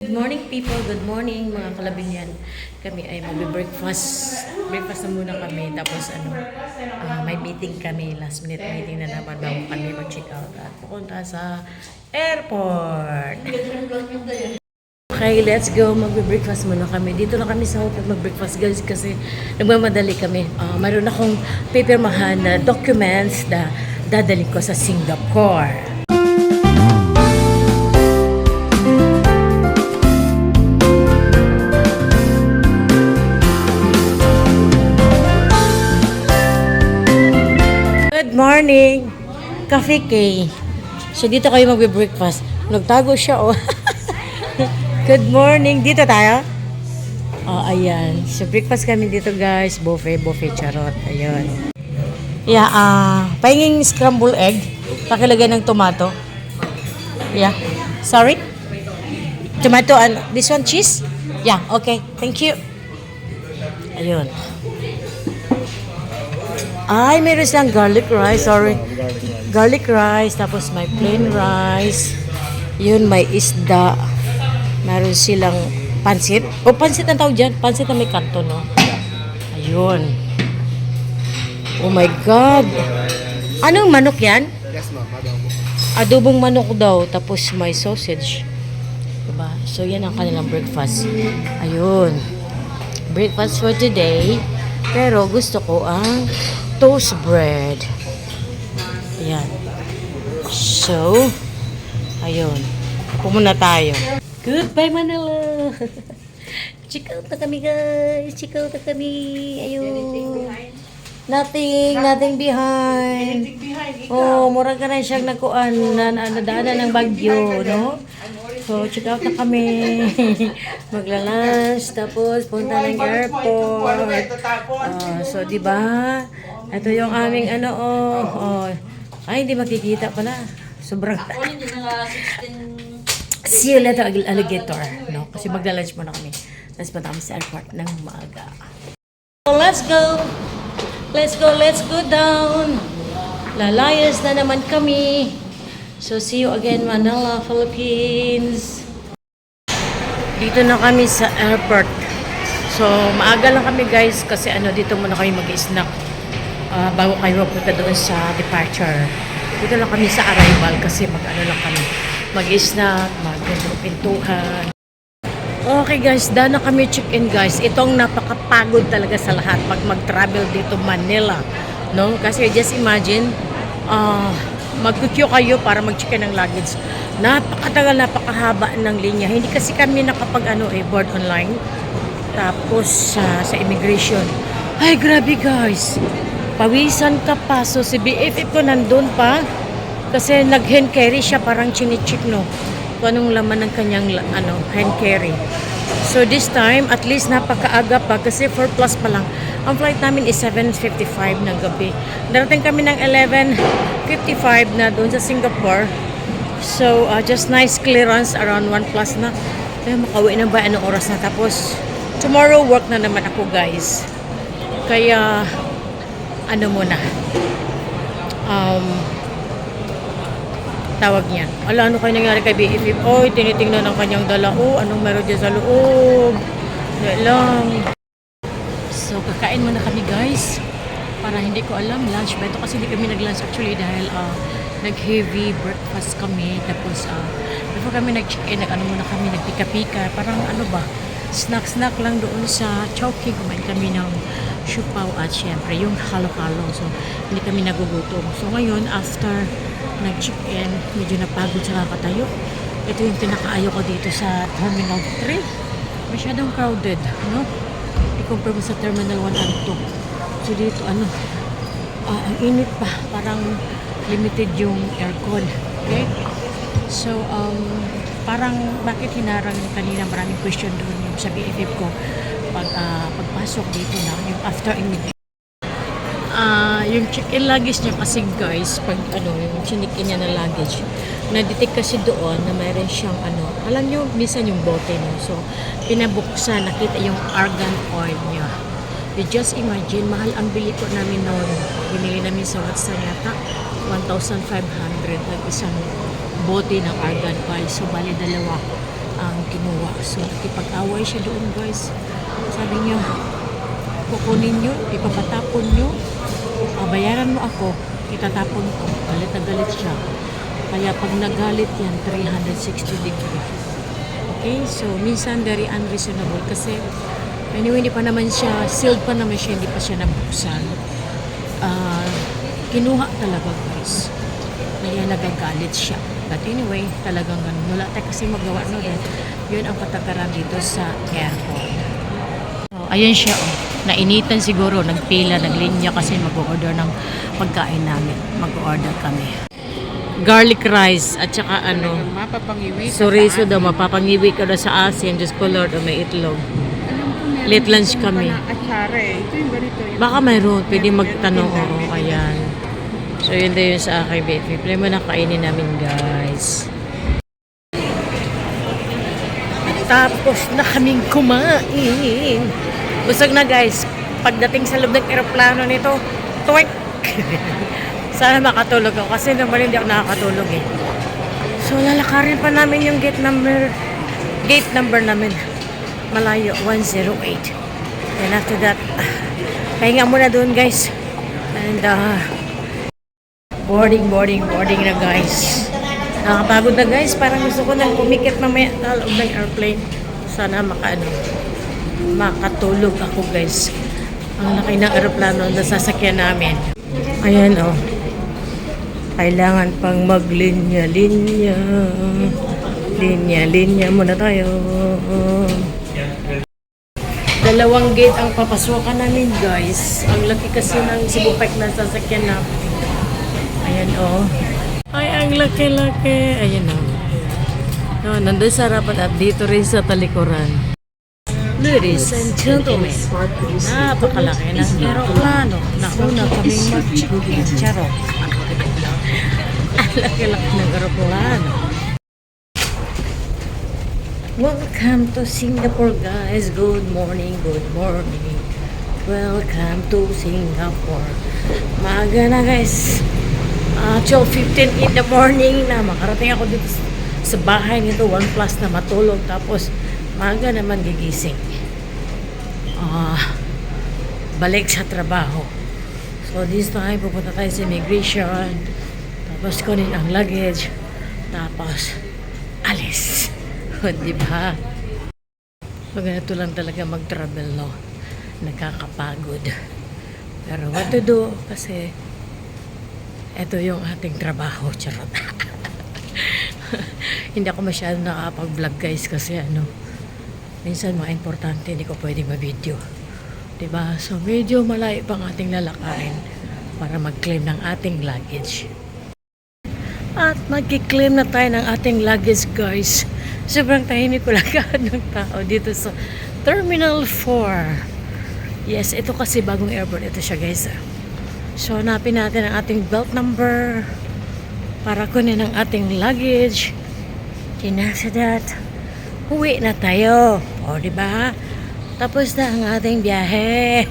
Good morning people, good morning mga kalabinyan. Kami ay magbe-breakfast. Breakfast na muna kami. Tapos may meeting kami. Last minute meeting na naman bago kami mag-check out at pupunta sa airport. Okay, let's go. Magbe-breakfast muna kami. Dito na kami sa hotel mag-breakfast guys kasi nagmamadali kami. Mayroon akong papermahan na documents na dadalhin ko sa Singapore. Good morning! Cafe K. So, dito kayo magbe-breakfast. Nagtago siya, oh. Good morning! Dito tayo? Oh, ayan. So, breakfast kami dito, guys. Buffet, charot. Ayan. Yeah, pahinging scrambled egg. Pakilagay ng tomato. Yeah. Sorry? Tomato and this one, cheese? Yeah, okay. Thank you. Ayun. Ay, meron silang garlic rice. Sorry. Garlic rice. Tapos may plain rice. Yun, may isda. Meron silang pansit. O, pansit ang tawag dyan. Pansit na may kanto, no? Ayun. Oh my God. Anong manok yan? Yes, ma'am. Adobo. Adobong manok daw. Tapos may sausage. Diba? So, yan ang kanilang breakfast. Ayun. Breakfast for today. Pero gusto ko ang toast bread. Ayan. So, ayun. Pumuna tayo. Goodbye, Manila! Check out na kami, guys. Check out na kami. Ayun. Nothing behind. Oh, mura ka na siyang nakuan na nadaanan ng bagyo, no? So, check out na kami. Magla-lunch, tapos punta ng airport. So, di ba? Ito yung aming Ay, hindi makikita pala. Sobrang see you later, alligator. No? Kasi magla-lunch muna kami. Tapos punta kami sa airport ng maaga. So, let's go! Let's go down. Lalayas na naman kami. So, see you again, Manila, Philippines. Dito na kami sa airport. So, maaga lang kami, guys, kasi dito muna kami mag-snack bago kayo punta doon sa departure. Dito lang kami sa arrival kasi lang kami. Mag-snack, mag-pintuhan. Okay, guys, dahil na kami check-in, guys. Itong napakapagod talaga sa lahat pag mag-travel dito Manila. No? Kasi just imagine, mag-queue kayo para mag-check-in ng luggage. Napakatagal, napakahaba ng linya. Hindi kasi kami nakapag board online. Tapos sa immigration. Ay, grabe guys. Pawisan ka pa. So si BFF ko nandun pa. Kasi nag-hand carry siya, parang chinichik, no? Kung anong laman ng kanyang hand carry. So this time, at least napakaaga pa kasi 4 plus pa lang. Ang flight namin is 7:55 ng gabi. Darating kami ng 11:55 na doon sa Singapore. So, just nice clearance around 1 plus na. Kaya makauwi na ba? Anong oras na? Tapos, tomorrow work na naman ako, guys. Kaya, muna. Tawag niya. Ano kayo nangyari kay BFF? Oy, tinitingnan ng kanyang dala. Anong meron dyan sa loob? Wala lang. So, kakain muna kami, guys. Para hindi ko alam, lunch ba ito? Kasi hindi kami nag-lunch actually dahil nag-heavy breakfast kami. Tapos, before kami nag-check-in, muna kami, nagpika-pika. Parang snack-snack lang doon sa Chowking. Kumain kami ng siupaw at syempre yung halo-halo. So, hindi kami nagugutom. So, ngayon, after nag-check-in, medyo napagod sa kakatayo. Ito yung pinakaayo ko dito sa Terminal 3. Masyadong crowded, no? I-compare mo sa Terminal 1 and 2. So, dito, ang init pa. Parang limited yung aircon. Okay? So, parang bakit hinarang kanina maraming question doon yung sa BFF ko pagpasok dito na yung after immigration. Yung check-in luggage niya kasi guys, pag yung chinik-in niya na luggage, na-detect kasi doon na mayroon siyang alam niyo, minsan yung bote niyo. So, pinabuksan, nakita yung argan oil niya. You just imagine, mahal ang bili ko namin noon. Binili namin sa Watson yata, 1,500 at isang bote ng argan oil. So, bali dalawa. ang kinuha. So, nakipag-away siya doon, guys. Sabi niya, kukunin nyo, ipapatapon nyo, bayaran mo ako, itatapon ko. Galit na galit siya. Kaya pag nagalit yan, 360 degree. Okay? So, minsan very unreasonable kasi anyway, hindi pa naman siya, sealed pa naman siya, hindi pa siya nabuksan. Kinuha talaga, guys. Kaya nagagalit siya. But anyway, talagang ganun. Wala tayo kasi magawa no din. Yun ang patakaran dito sa airport. So, ayun siya, oh. Nainitan siguro, nagpila, naglinya kasi mag-order ng pagkain namin. Mag-order kami. Garlic rice at saka ano, Mapapangiwi. chorizo daw, mapapangiwi ka daw sa asin. Diyos ko Lord, may itlog. Late lunch kami. Atsare. Ito yung ganito. Yung Baka mayroon, pwede magtanong. Oo, ayan. So, yun din yun sa aking baby. Play mo na kainin namin, guys. Tapos na kaming kumain. Busog na, guys. Pagdating sa loob ng aeroplano nito, tuwek! Sana makatulog ako kasi naman hindi ako nakakatulog eh. So, lalakarin pa namin yung gate number namin. Malayo, 108. And after that, pahinga muna doon, guys. And, boarding na, guys. Nakapagod na, guys. Parang gusto ko nang kumikit mamaya sa loob ng airplane. Sana makatulog ako, guys. Ang laki ng aeroplano na sasakyan namin. Ayan, oh. Kailangan pang maglinya-linya. Linya-linya muna tayo. Dalawang gate ang papasokan namin, guys. Ang laki kasi ng Cebu Pack na sasakyan namin. Ayan, oh. Ay, ang laki-laki. Ayan, oh. No, nandun sa harapan at dito rin sa talikuran. Ladies and gentlemen, napakalaki ng aeroplano. Nauna kaming mag-check-in. Charot. Ang laki-laki ng aeroplano. Welcome to Singapore, guys. Good morning, good morning. Welcome to Singapore. Maaga na, guys. 12:15 in the morning na makarating ako dito sa bahay nito. 1 plus na matulog. Tapos, maaga naman gigising. Balik sa trabaho. So, this time, pupunta tayo sa immigration. Tapos, kunin ang luggage. Tapos, alis. Diba? So, ganito lang talaga mag-travel, no? Nakakapagod. Pero what to do? Kasi, ito yung ating trabaho. Charot. Hindi ako masyadong nakapag-vlog, guys, kasi minsan mga importante, hindi ko pwedeng ma-video. Diba? So, medyo malayo pang ating lalakarin para mag-claim ng ating luggage. At mag-claim na tayo ng ating luggage, guys. Sobrang tahimik ko lang ng tao dito sa Terminal 4. Yes, ito kasi bagong airport. Ito siya, guys. So, hanapin natin ang ating belt number para kunin ang ating luggage. And after that, uwi na tayo. O, diba? Tapos na ang ating biyahe.